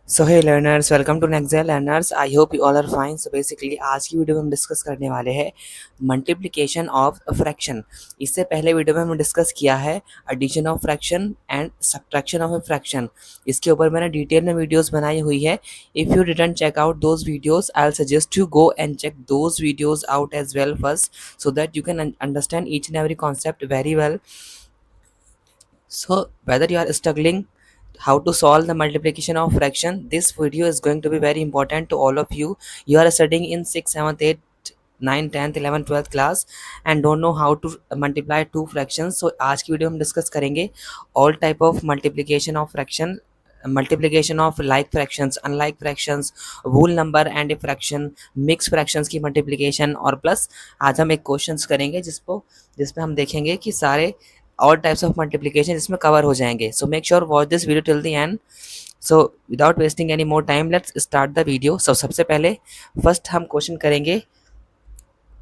So hey learners, welcome to next learners. I hope you all are fine. So basically आज की video में हम discuss करने वाले हैं मल्टीप्लिकेशन ऑफ फ्रैक्शन। इससे पहले वीडियो में हमने डिस्कस किया है addition of fraction and subtraction of a fraction. इसके ऊपर मैंने डिटेल में वीडियोस बनाई हुई है। If you didn't check out those videos, I will suggest you go and check those videos out as well first, so that you can understand each and every concept very well. So whether you are struggling how to solve the multiplication of fraction, this video is going to be very important to all of you. You are studying in 6th 7th 8th 9th 10th 11th 12th class and don't know how to multiply two fractions. So आज की video हम discuss करेंगे all type of multiplication of fraction, multiplication of like fractions, unlike fractions, whole number and a fraction, mix fractions की multiplication, और plus आज हम एक questions करेंगे जिसमें हम देखेंगे कि सारे और टाइप्स ऑफ मल्टीप्लिकेशन इसमें कवर हो जाएंगे. So make sure watch this video till the end. So without wasting any more time let's start the video. सबसे पहले फर्स्ट हम क्वेश्चन करेंगे.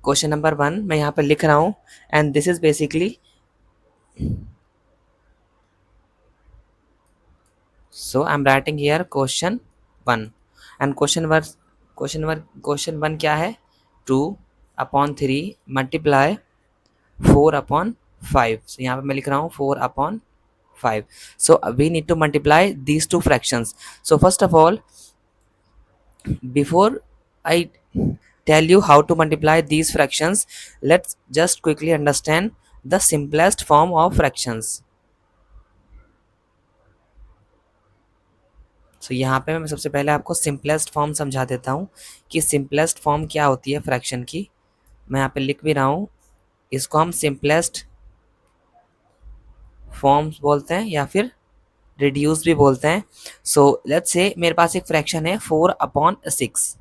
क्वेश्चन नंबर 1 मैं यहाँ पर लिख रहा हूँ and this is basically, so I'm writing here question 1 and question 1 क्या है, 2/3 मल्टीप्लाई 4/5. so यहाँ पे मैं लिख रहा हूँ 4/5. so we need to multiply these two fractions. so first of all, before I tell you how to multiply these fractions, let's just quickly understand the simplest form of fractions. सो यहाँ पे मैं सबसे पहले आपको सिंपलेस्ट फॉर्म समझा देता हूँ कि सिंपलेस्ट फॉर्म क्या होती है फ्रैक्शन की. मैं यहाँ पे लिख भी रहा हूँ. इसको हम सिंपलेस्ट फॉर्म्स बोलते हैं या फिर रिड्यूस भी बोलते हैं. सो लेट्स से मेरे पास एक फ्रैक्शन है 4/6.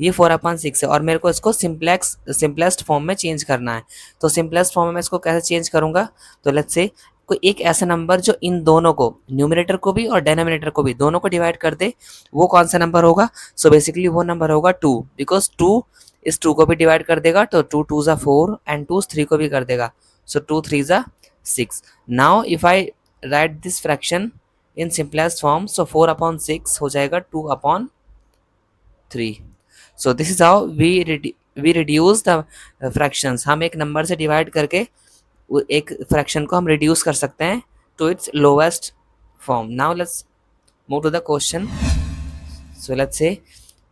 ये 4/6 है और मेरे को इसको सिंपलेस्ट फॉर्म में चेंज करना है. तो सिंपलेस्ट फॉर्म में मैं इसको कैसे चेंज करूँगा, तो लेट्स से कोई एक ऐसा नंबर जो इन दोनों को, न्यूमरेटर को भी और डेनोमिनेटर को भी, दोनों को डिवाइड कर दे, वो कौन सा नंबर होगा. सो बेसिकली वो नंबर होगा 2, बिकॉज 2 इस 2 को भी डिवाइड कर देगा, तो 2 2 ज़ा 4 एंड 2 3 को भी कर देगा. सो 2 3 ज़ा 6. Now if I write this fraction in simplest form, so 4/6 हो जाएगा 2/3. So this is how we reduce the fractions. हम एक नंबर से डिवाइड करके एक फ्रैक्शन को हम रिड्यूस कर सकते हैं to its lowest form. Now let's move to the question. So let's say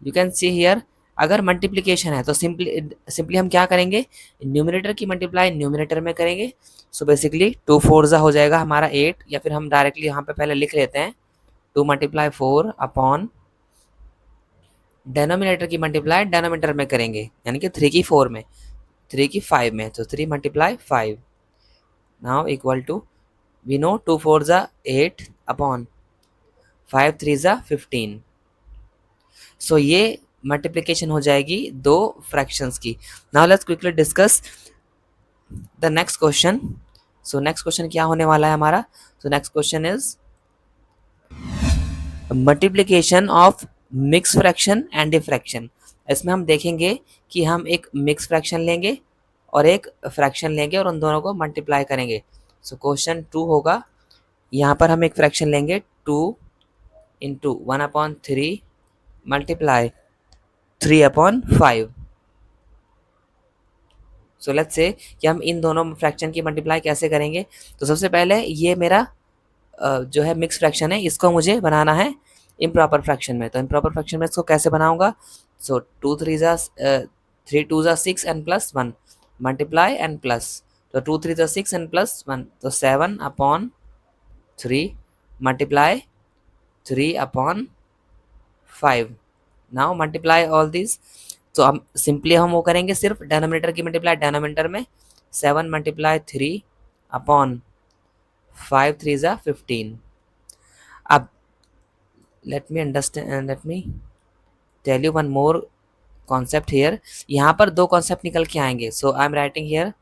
you can see here, अगर मल्टीप्लिकेशन है तो सिंपली हम क्या करेंगे, न्यूमरेटर की मल्टीप्लाई न्यूमरेटर में करेंगे. सो बेसिकली 2 4 हो जाएगा हमारा 8, या फिर हम डायरेक्टली यहाँ पे पहले लिख लेते हैं 2 × 4 अपॉन डेनोमिनेटर की मल्टीप्लाई डेनोमिनेटर में करेंगे, यानी कि 3 की 4 में, 3 की 5 में, तो 3 × 5 now equal to, we know 2 4 ज़ा 8 अपॉन 5 3 ज़ा 15. सो ये मल्टीप्लिकेशन हो जाएगी दो फ्रैक्शंस की. Now let's quickly discuss the next question. So next question क्या होने वाला है हमारा. So next question is multiplication of mix fraction and a fraction. इसमें हम देखेंगे कि हम एक मिक्स फ्रैक्शन लेंगे और एक फ्रैक्शन लेंगे और उन दोनों को मल्टीप्लाई करेंगे. सो क्वेश्चन 2 होगा, यहाँ पर हम एक फ्रैक्शन लेंगे 2 × 1/3 मल्टीप्लाई 3/5. सो लेट्स से कि हम इन दोनों फ्रैक्शन की मल्टीप्लाई कैसे करेंगे. तो सबसे पहले ये मेरा जो है मिक्स फ्रैक्शन है, इसको मुझे बनाना है इम्प्रॉपर फ्रैक्शन में. तो इम्प्रॉपर फ्रैक्शन में इसको कैसे बनाऊंगा. सो 2 3 ज़ा 3 2 ज़ा 6 and plus 1 multiply and plus, तो 2 3 ज़ा 6 एंड प्लस 1, तो 7/3 multiply 3/5. Now multiply all this. तो हम सिंपली हम वो करेंगे सिर्फ डेनोमिनेटर की मल्टीप्लाई डेनोमिनेटर में, 7 × 3/5 3 ज़ा 15. अब let me tell you one more concept here. यहाँ पर दो कॉन्सेप्ट निकल के आएंगे. सो आई एम राइटिंग हियर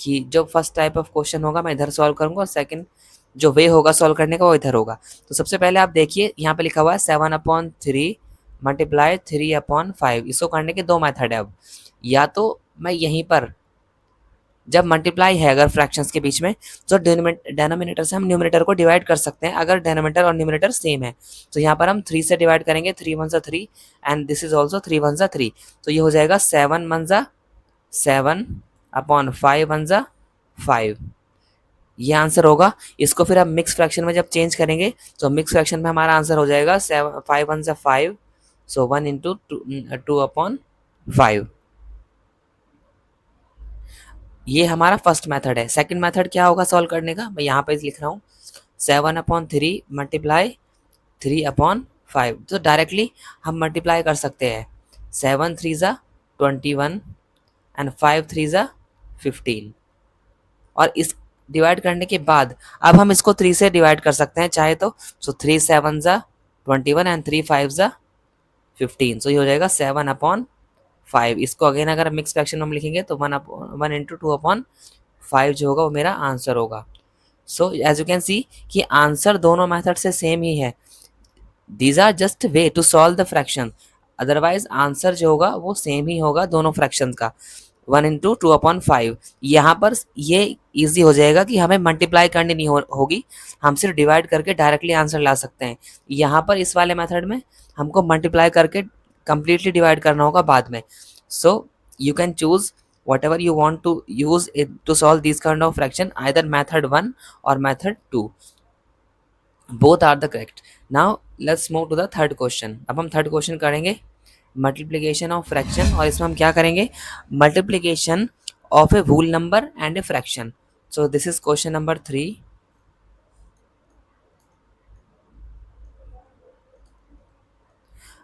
कि जो फर्स्ट टाइप ऑफ क्वेश्चन होगा मैं इधर सॉल्व करूंगा और सेकंड जो वे होगा सॉल्व करने का वो इधर होगा. तो सबसे पहले आप देखिए यहाँ पे लिखा हुआ है 7/3 मल्टीप्लाई 3/5. इसको करने के दो मेथड है. अब या तो मैं यहीं पर जब मल्टीप्लाई है अगर फ्रैक्शंस के बीच में, तो डेनोमिनेटर से हम न्यूमरेटर को डिवाइड कर सकते हैं अगर डेनोमिनेटर और न्यूमरेटर सेम है। तो यहाँ पर हम 3 से डिवाइड करेंगे, 3 वन ज़ा 3 and this is also 3 one ज़ा 3। तो ये हो जाएगा 7 वन ज़ा 7 अपॉन 5 वन ज़ा 5। ये आंसर होगा। इसको फिर हम मिक्स फ्रैक्शन में जब चेंज करेंगे तो मिक्स फ्रैक्शन में हमारा आंसर हो जाएगा 5 वन ज़ा 5, सो 1 इंटू 2 अपॉन 5। ये हमारा फर्स्ट मेथड है। सेकंड मेथड क्या होगा सॉल्व करने का, मैं यहाँ पे लिख रहा हूँ 7 अपॉन 3 मल्टीप्लाई 3 अपॉन 5। तो डायरेक्टली हम मल्टीप्लाई कर सकते हैं। 7 थ्री ज़ा 21 एंड 5 थ्री ज़ा 15। और इस डिवाइड करने के बाद अब हम इसको 3 से डिवाइड कर सकते हैं चाहे तो। सो 3 7 ज़ा 21 एंड 3 5 ज़ा 15। सो ये हो जाएगा 7 अपॉन 5। इसको अगेन अगर मिक्स फ्रैक्शन में हम लिखेंगे तो 1 इंटू 2 अपॉन 5 जो होगा वो मेरा आंसर होगा। So as you can see कि आंसर दोनों मेथड से सेम ही है। These are just way to solve the fraction, otherwise answer जो होगा वो सेम ही होगा दोनों फ्रैक्शन का। 1 इंटू 2 अपॉन 5। यहाँ पर ये ईजी हो जाएगा कि हमें मल्टीप्लाई करनी नहीं होगी, हम सिर्फ डिवाइड करके डायरेक्टली आंसर ला सकते हैं। यहाँ पर इस वाले मेथड में हमको मल्टीप्लाई करके completely डिवाइड करना होगा बाद में। So you can choose whatever you want to use it to solve these kind of fraction, either method 1 or method 2, both are the correct. Now let's move to the third question. अब हम third question करेंगे multiplication of fraction, और इसमें हम क्या करेंगे multiplication of a whole number and a fraction. So this is question number 3।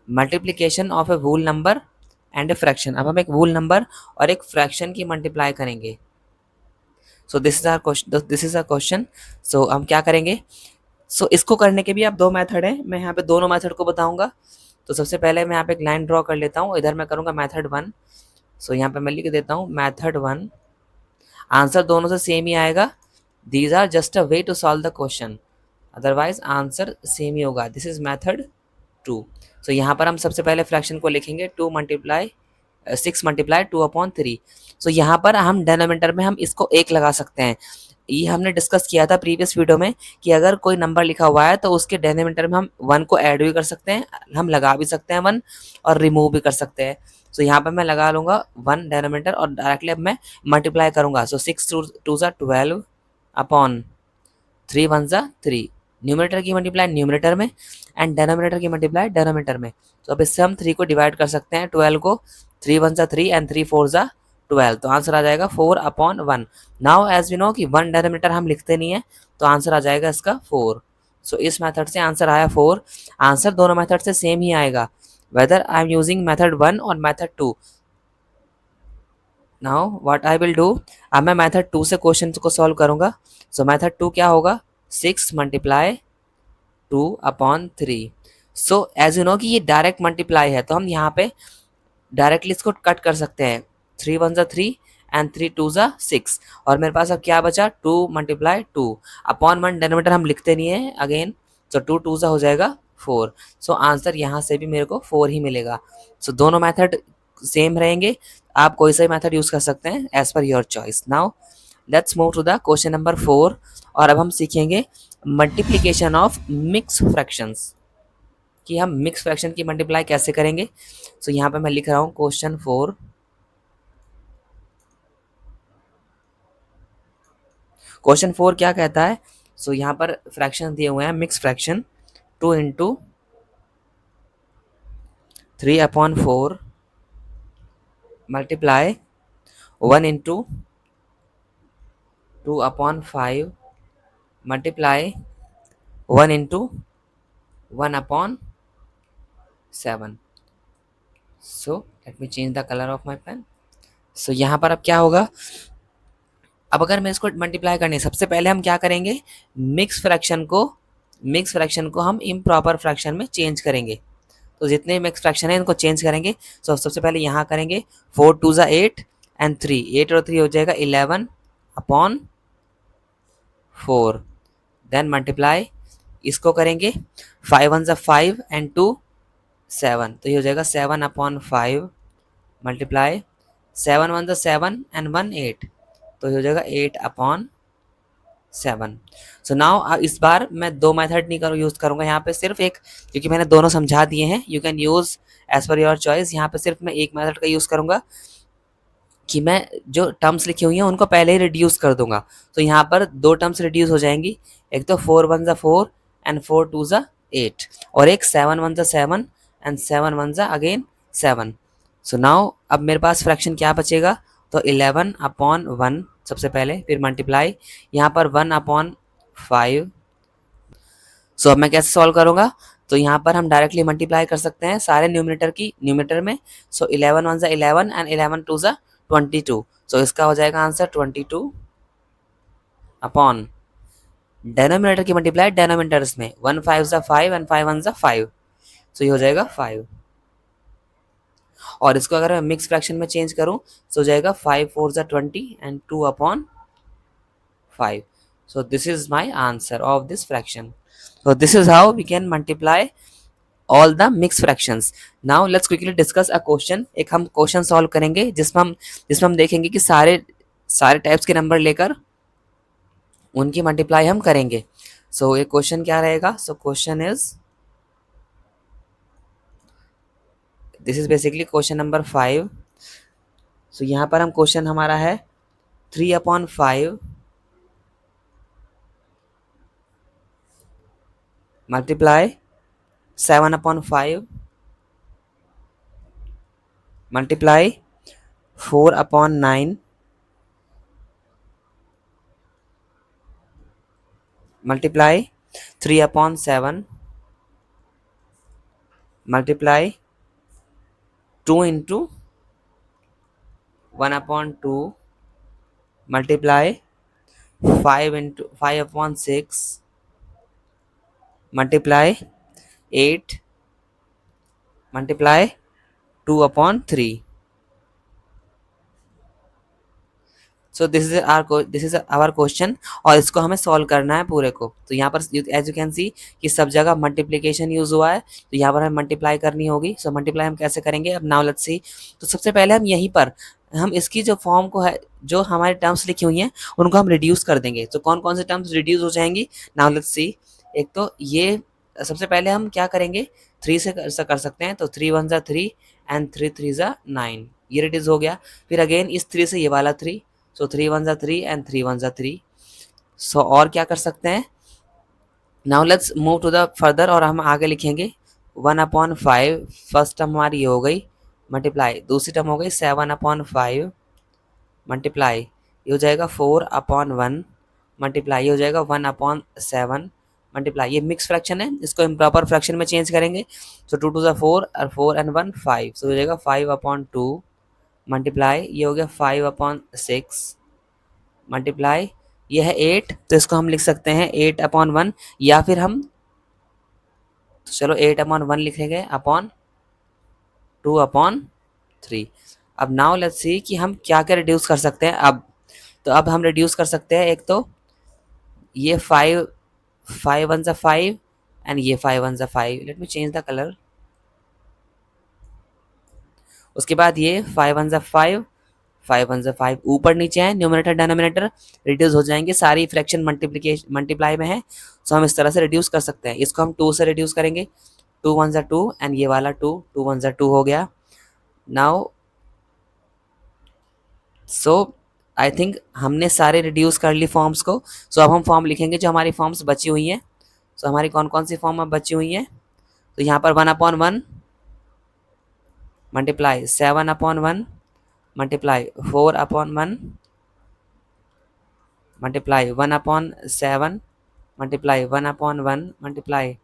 Multiplication of a whole number and a fraction. अब हम एक होल नंबर और एक फ्रैक्शन की मल्टीप्लाई करेंगे। So this is our question, this is our question. So हम क्या करेंगे, सो इसको करने के भी आप दो मेथड हैं, मैं यहाँ पे दोनों मेथड को बताऊंगा। तो सबसे पहले मैं यहाँ पे एक लाइन ड्रॉ कर लेता हूँ, इधर मैं करूँगा मेथड 1। सो यहाँ पे मैं लिख देता हूँ मेथड 1। आंसर दोनों से सेम ही आएगा। These are just a way to solve the question, otherwise answer same ही होगा। This is method 2। सो यहाँ पर हम सबसे पहले फ्रैक्शन को लिखेंगे 2 मल्टीप्लाई 6 मल्टीप्लाई 2 अपॉन 3। सो यहाँ पर हम डेनोमिनेटर में हम इसको 1 लगा सकते हैं। ये हमने डिस्कस किया था प्रीवियस वीडियो में कि अगर कोई नंबर लिखा हुआ है तो उसके डेनोमिनेटर में हम 1 को ऐड भी कर सकते हैं, हम लगा भी सकते हैं 1 और रिमूव भी कर सकते हैं। सो यहाँ पर मैं लगा लूँगा 1 डेनोमिनेटर और डायरेक्टली अब मैं मल्टीप्लाई करूँगा। सो 6 टू ज़ा 12 अपॉन 3 वन ज़ा 3। न्यूमरेटर की मल्टीप्लाई न्यूमरेटर में एंड डेनोमिनेटर की मल्टीप्लाई डेनोमिनेटर में। तो अब इससे हम 3 को डिवाइड कर सकते हैं, 12 को 3 वन ज़ा 3 एंड 3 4 ज़ा 12। तो आंसर आ जाएगा 4 upon 1। Now as we know कि 1 डेनोमिनेटर हम लिखते नहीं है, तो आंसर आ जाएगा इसका 4। सो इस मेथड से आंसर आया 4। आंसर दोनों मेथड से सेम ही आएगा, whether I am using method 1 और method 2। Now what I will do, अब मैं मेथड 2 से क्वेश्चन को सॉल्व करूंगा। सो मेथड 2 क्या होगा, 6 multiply 2 upon 3। So as you know कि ये डायरेक्ट मल्टीप्लाई है, तो हम यहाँ पे डायरेक्टली इसको कट कर सकते हैं। 3 वन ज़ा 3 एंड 3 टू ज़ा 6। और मेरे पास अब क्या बचा, 2 मल्टीप्लाई 2 अपॉन 1 डेनोमिनेटर हम लिखते नहीं है अगेन। सो 2 टू ज़ा हो जाएगा 4। सो आंसर यहाँ से भी मेरे को 4 ही मिलेगा। सो दोनों मेथड सेम रहेंगे, आप कोई सा मेथड यूज़ कर सकते हैं as per your choice. Now let's move to the question number 4, और अब हम सीखेंगे मल्टीप्लिकेशन ऑफ मिक्स फ्रैक्शंस, कि हम मिक्स फ्रैक्शन की मल्टीप्लाई कैसे करेंगे। सो यहाँ पे मैं लिख रहा हूँ क्वेश्चन 4। क्वेश्चन 4 क्या कहता है, सो यहाँ पर फ्रैक्शन दिए हुए हैं mix fraction 2 into 3 upon 4 multiply 1 into 2 upon 5 multiply 1 into 1 upon 7। So let me change the colour of my pen. So यहाँ पर अब क्या होगा, अब अगर मैं इसको मल्टीप्लाई करनी है, सबसे पहले हम क्या करेंगे, मिक्स फ्रैक्शन को हम इम्प्रॉपर फ्रैक्शन में चेंज करेंगे। तो जितने मिक्स फ्रैक्शन है इनको चेंज करेंगे। सो सबसे पहले यहाँ करेंगे 4 टू ज़ा 8 एंड 3, 8 और 3 हो जाएगा 11 अपॉन 4। देन मल्टीप्लाई इसको करेंगे 5 वन ज़ा 5 एंड 2 7, तो ये हो जाएगा 7 अपॉन 5 मल्टीप्लाई 7 वन ज़ा 7 एंड 1 8, तो ये हो जाएगा 8/7। सो नाउ इस बार मैं दो मेथड नहीं यूज़ करूँगा यहाँ पे, सिर्फ एक, क्योंकि मैंने दोनों समझा दिए हैं। You can use as per your choice. यहाँ पे सिर्फ मैं एक मेथड का यूज़ करूँगा कि मैं जो टर्म्स लिखी हुई हैं उनको पहले ही रिड्यूस कर दूंगा। तो यहाँ पर दो टर्म्स रिड्यूस हो जाएंगी, एक तो 4 1 4 एंड 4 2 8, और एक 7 1 7 एंड 7 1 अगेन 7। सो नाउ अब मेरे पास फ्रैक्शन क्या बचेगा, तो 11/1 सबसे पहले, फिर मल्टीप्लाई यहाँ पर 1/5। सो अब मैं कैसे सॉल्व करूँगा, तो यहाँ पर हम डायरेक्टली मल्टीप्लाई कर सकते हैं सारे न्यूमरेटर की न्यूमरेटर में। सो 11 1 11 एंड 11 2 22। सो इसका हो जाएगा आंसर 22 अपॉन डेनोमिनेटर की मल्टीप्लाई डेनोमिनेटर्स में, 1 5 5 एंड 5 1 5। सो ये हो जाएगा 5। और इसको अगर मैं मिक्स फ्रैक्शन में चेंज करूँ तो हो जाएगा 5 4 20 and 2/5। So this is my answer of this fraction. So this is how we can multiply all the mixed fractions. Now let's quickly discuss a question. एक हम क्वेश्चन सॉल्व करेंगे जिसमें हम देखेंगे कि सारे टाइप्स के नंबर लेकर उनकी मल्टीप्लाई हम करेंगे। सो ये क्वेश्चन क्या रहेगा, so question is, this is basically question number 5। सो यहाँ पर हम क्वेश्चन हमारा है 3/5 multiply 7/5 multiply 4/9 multiply 3/7 multiply 2 into 1/2 multiply 5/6 multiply 8 multiply 2/3। So this is our question, और इसको हमें सॉल्व करना है पूरे को। तो यहाँ पर एज यू कैन सी कि सब जगह मल्टीप्लिकेशन यूज हुआ है, तो यहाँ पर हमें मल्टीप्लाई करनी होगी। सो मल्टीप्लाई हम कैसे करेंगे, अब नाउ लेट्स सी। तो सबसे पहले हम यहीं पर हम इसकी जो फॉर्म को है, जो हमारे टर्म्स लिखी हुई हैं उनको हम रिड्यूस कर देंगे। तो कौन कौन से टर्म्स रिड्यूस हो जाएंगी, नाउ लेट्स सी। एक तो ये सबसे पहले हम क्या करेंगे, 3 से कर सकते हैं। तो 3 1 3 एंड 3 3 9, ये रिड्यूस हो गया। फिर अगेन इस 3 से ये वाला 3, सो 3 1 3 एंड 3 1 3। सो और क्या कर सकते हैं, now let's move to the further, और हम आगे लिखेंगे 1/5। फर्स्ट टर्म हमारी ये हो गई मल्टीप्लाई, दूसरी टर्म हो गई 7/5 मल्टीप्लाई, ये हो जाएगा 4/1 मल्टीप्लाई, ये हो जाएगा 1/7 मल्टीप्लाई। ये मिक्स फ्रैक्शन है, इसको इम्प्रॉपर फ्रैक्शन में चेंज करेंगे। सो 2 2 4 और 4 and 1 5, सो हो जाएगा 5/2 मल्टीप्लाई, ये हो गया 5/6 मल्टीप्लाई, ये है 8, तो इसको हम लिख सकते हैं 8/1, या फिर हम, तो चलो 8/1 लिखेंगे अपॉन 2/3। अब नाउ लेट्स सी कि हम क्या क्या रिड्यूस कर सकते हैं अब। तो अब हम रिड्यूस कर सकते हैं, एक तो ये 5 1 5 एंड ये 5 1 5। Late me change the colour. उसके बाद ये 5 1 5 5 1 5 ऊपर नीचे है, न्यूमरेटर डिनोमिनेटर रिड्यूस हो जाएंगे, सारी फ्रैक्शन मल्टीप्लाई में है। सो हम इस तरह से रिड्यूस कर सकते हैं। इसको हम 2 से रिड्यूस करेंगे, 2 1 2 एंड ये वाला 2 2 1 2 हो गया। नाउ सो आई थिंक हमने सारे रिड्यूस कर ली फॉर्म्स को। सो अब हम फॉर्म लिखेंगे जो हमारी फॉर्म्स बची हुई हैं। सो हमारी कौन कौन सी फॉर्म अब बची हुई हैं, तो यहाँ पर 1/1 multiply 7/1 multiply 4/1 multiply 1/7 multiply 1/1 multiply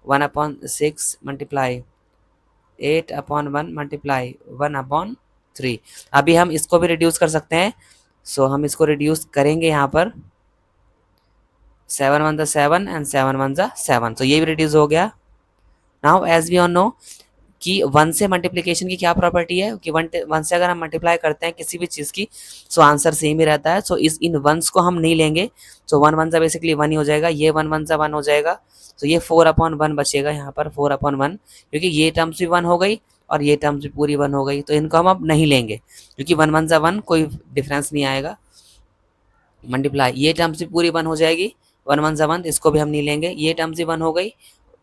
1/6 multiply 8/1 multiply 1/3। अभी हम इसको भी रिड्यूस कर सकते हैं। सो हम इसको रिड्यूस करेंगे यहाँ पर 7 1 7 एंड 7 1 7, तो ये भी रिड्यूस हो गया। Now as we all know कि 1 से मल्टीप्लिकेशन की क्या प्रॉपर्टी है कि 1 से अगर हम मल्टीप्लाई करते हैं किसी भी चीज़ की, सो आंसर सेम ही रहता है। सो इन वंस को हम नहीं लेंगे। सो 1 1 बेसिकली 1 ही हो जाएगा, ये 1 1 1 हो जाएगा। तो ये 4/1 बचेगा यहाँ पर 4/1, क्योंकि ये टर्म्स भी 1 हो गई और ये टर्म्स भी पूरी 1 हो गई, तो इनको हम अब नहीं लेंगे क्योंकि 1 1 1 कोई डिफरेंस नहीं आएगा। मल्टीप्लाई, ये टर्म्स भी पूरी 1 हो जाएगी, 1 1 ज़ा 1, इसको भी हम नहीं लेंगे, ये टर्म्स भी 1 हो गई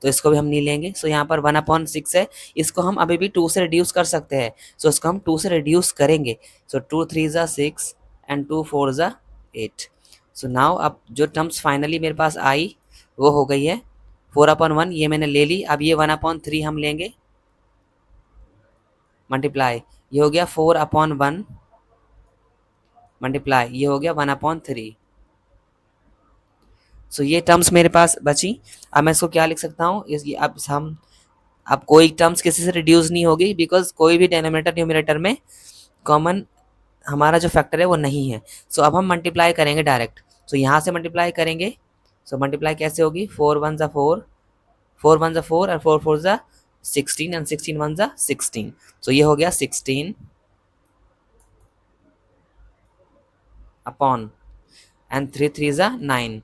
तो इसको भी हम नहीं लेंगे। सो यहाँ पर 1/6 है, इसको हम अभी भी 2 से रिड्यूस कर सकते हैं, सो इसको हम 2 से रिड्यूस करेंगे। सो 2 3 ज़ा 6 एंड 2 4 ज़ा 8। सो नाउ अब जो टर्म्स फाइनली मेरे पास आई वो हो गई है 4/1, ये मैंने ले ली। अब ये 1/3 हम लेंगे, मल्टीप्लाई, ये हो गया 4/1 मल्टीप्लाई, ये हो गया 1/3। सो ये टर्म्स मेरे पास बची। अब मैं इसको क्या लिख सकता हूँ, अब कोई टर्म्स किसी से रिड्यूस नहीं होगी, बिकॉज कोई भी डिनोमिनेटर न्यूमरेटर में कॉमन हमारा जो फैक्टर है वो नहीं है। सो अब हम मल्टीप्लाई करेंगे डायरेक्ट। सो यहाँ से मल्टीप्लाई करेंगे। सो मल्टीप्लाई कैसे होगी, 4 1 ज़ा 4, 4 1 ज़ा 4 और 4 4 ज़ा 16 एंड 16 1 ज़ा 16। सो ये हो गया 16 अपॉन एंड 3 3 ज़ा 9,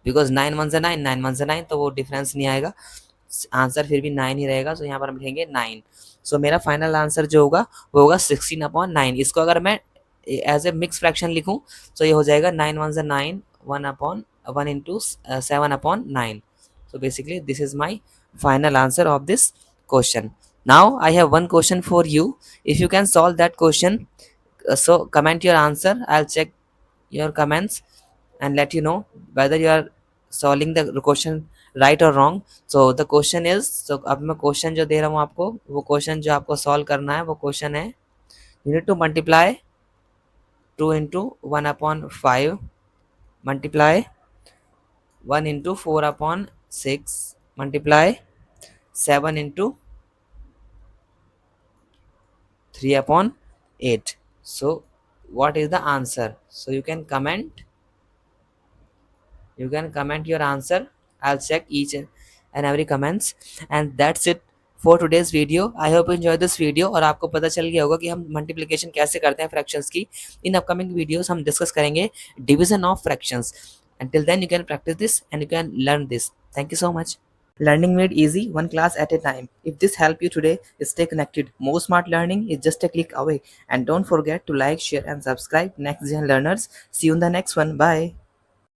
बिकॉज 9 1 ज़ा 9, 9 1 ज़ा 9, तो वो डिफरेंस नहीं आएगा, आंसर फिर भी 9 ही रहेगा। सो यहाँ पर हम लिखेंगे 9। सो मेरा फाइनल आंसर जो होगा वो होगा 16/9। इसको अगर मैं एज ए मिक्स फ्रैक्शन लिखूँ तो ये हो जाएगा 9 1 ज़ा 9, 1 into 7/9। So basically this is my final answer of this question. Now I have one question for you. If you can solve that question, so comment your answer. I'll check your comments and let you know whether you are solving the question right or wrong. So the question is, so अब मैं question जो दे रहा हूँ आपको, वो question जो आपको solve करना है वो question है, you need to multiply 2 into 1/5, multiply 1 into 4/6, multiply 7 into 3/8. So what is the answer? So you can comment your answer. I'll check each and every comments. And that's it for today's video. I hope you enjoyed this video और आपको पता चल गया होगा कि हम multiplication कैसे करते हैं फ्रैक्शंस की। इन अपकमिंग वीडियोस हम डिस्कस करेंगे division of fractions. Until then you can practice this and you can learn this. Thank you so much. Learning made easy, one class at a time. If this helped you today, stay connected. More smart learning is just a click away. And don't forget to like, share, and subscribe. Next Gen Learners. See you in the next one. Bye.